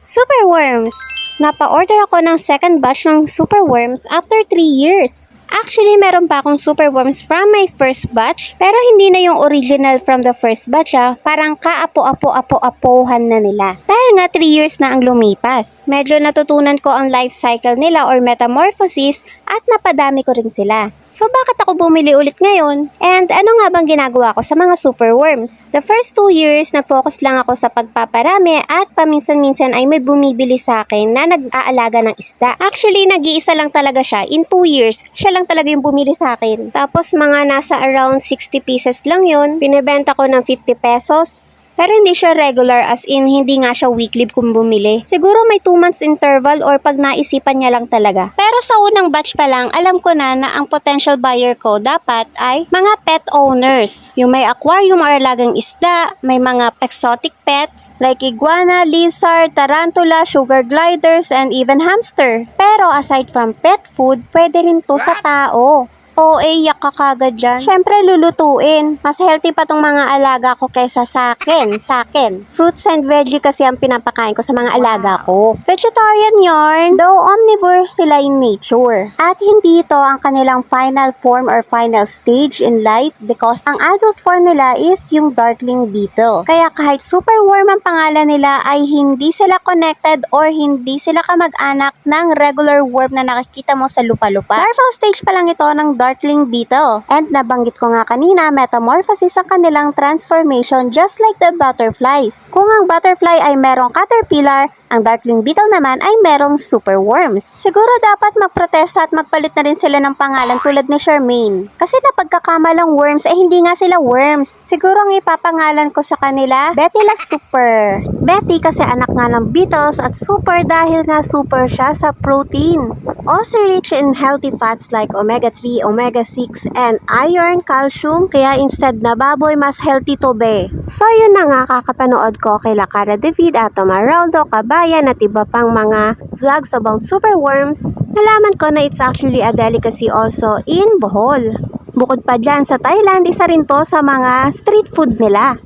Superworms! Napa-order ako ng second batch ng superworms after 3 years. Actually, meron pa akong superworms from my first batch, pero hindi na yung original from the first batch Parang kaapo-apo-apo-apohan na nila. Dahil nga 3 years na ang lumipas. Medyo natutunan ko ang life cycle nila or metamorphosis at napadami ko rin sila. So bakit ako bumili ulit ngayon? And ano nga bang ginagawa ko sa mga superworms? The first 2 years, nag-focus lang ako sa pagpaparami at paminsan-minsan ay may bumibili sa akin na nag-aalaga ng isda. Actually, nag-iisa lang talaga siya. In 2 years, siya lang talaga yung bumili sa akin. Tapos mga nasa around 60 pieces lang yun. Binibenta ko ng 50 pesos. Pero hindi siya regular, as in hindi nga siya weekly kung bumili. Siguro may 2 months interval or pag naisipan niya lang talaga. Pero sa unang batch pa lang, alam ko na ang potential buyer ko dapat ay mga pet owners. Yung may aquarium or alagang isda, may mga exotic pets like iguana, lizard, tarantula, sugar gliders, and even hamster. Pero aside from pet food, pwede rin to sa tao. Yak ka kagad dyan. Siyempre, lulutuin. Mas healthy pa tong mga alaga ko kaysa sa akin. Fruits and veggie kasi ang pinapakain ko sa mga alaga ko. Vegetarian yarn, though omnivore sila in nature. At hindi ito ang kanilang final form or final stage in life because ang adult form nila is yung darkling beetle. Kaya kahit superworm ang pangalan nila ay hindi sila connected or hindi sila kamag-anak ng regular worm na nakikita mo sa lupa-lupa. Larval stage pa lang ito ng darkling beetle. And nabanggit ko nga kanina, metamorphosis ang kanilang transformation just like the butterflies. Kung ang butterfly ay merong caterpillar, ang darkling beetle naman ay merong superworms. Siguro dapat magprotesta at magpalit na rin sila ng pangalan tulad ni Charmaine. Kasi napagkakamalang worms, hindi nga sila worms. Siguro ang ipapangalan ko sa kanila, Betty la Super. Betty kasi anak nga ng beetles at super dahil nga super siya sa protein. Also rich in healthy fats like omega-3, omega-6, and iron, calcium. Kaya instead na baboy, mas healthy to be. So yun na nga, kakapanood ko kay Cara David at Maraldo Kabayan at iba pang mga vlogs about superworms. Nalaman ko na it's actually a delicacy also in Bohol. Bukod pa dyan sa Thailand, isa rin to sa mga street food nila.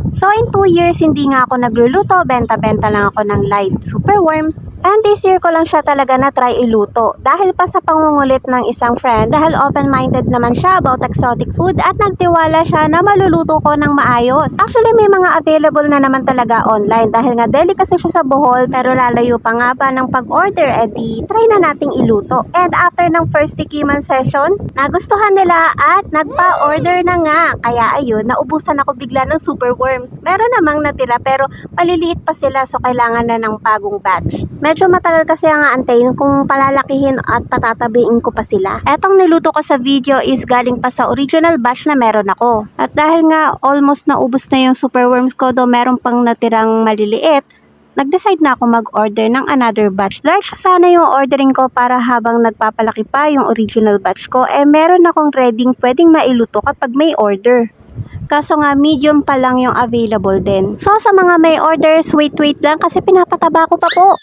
So in 2 years, hindi nga ako nagluluto, benta-benta lang ako ng live superworms. And this year ko lang siya talaga na try iluto. Dahil pa sa pangungulit ng isang friend, dahil open-minded naman siya about exotic food at nagtiwala siya na maluluto ko ng maayos. Actually, may mga available na naman talaga online dahil nga delicacy siya sa Bohol pero lalayo pa nga ba ng pag-order, try na nating iluto. And after ng first tikiman session, nagustuhan nila at nagpa-order na nga. Kaya ayun, naubusan ako bigla ng superworms. Meron namang natira pero paliliit pa sila so kailangan na ng bagong batch. Medyo matagal kasi ang aantayin kung palalakihin at patatabiin ko pa sila. Etong niluto ko sa video is galing pa sa original batch na meron ako. At dahil nga almost naubos na yung superworms ko, do meron pang natirang maliliit, nag-decide na ako mag-order ng another batch. Large sana yung ordering ko para habang nagpapalaki pa yung original batch ko, meron akong ready pwedeng mailuto kapag may order. Kaso nga medium pa lang yung available din. So sa mga may orders, wait lang kasi pinapataba ko pa po.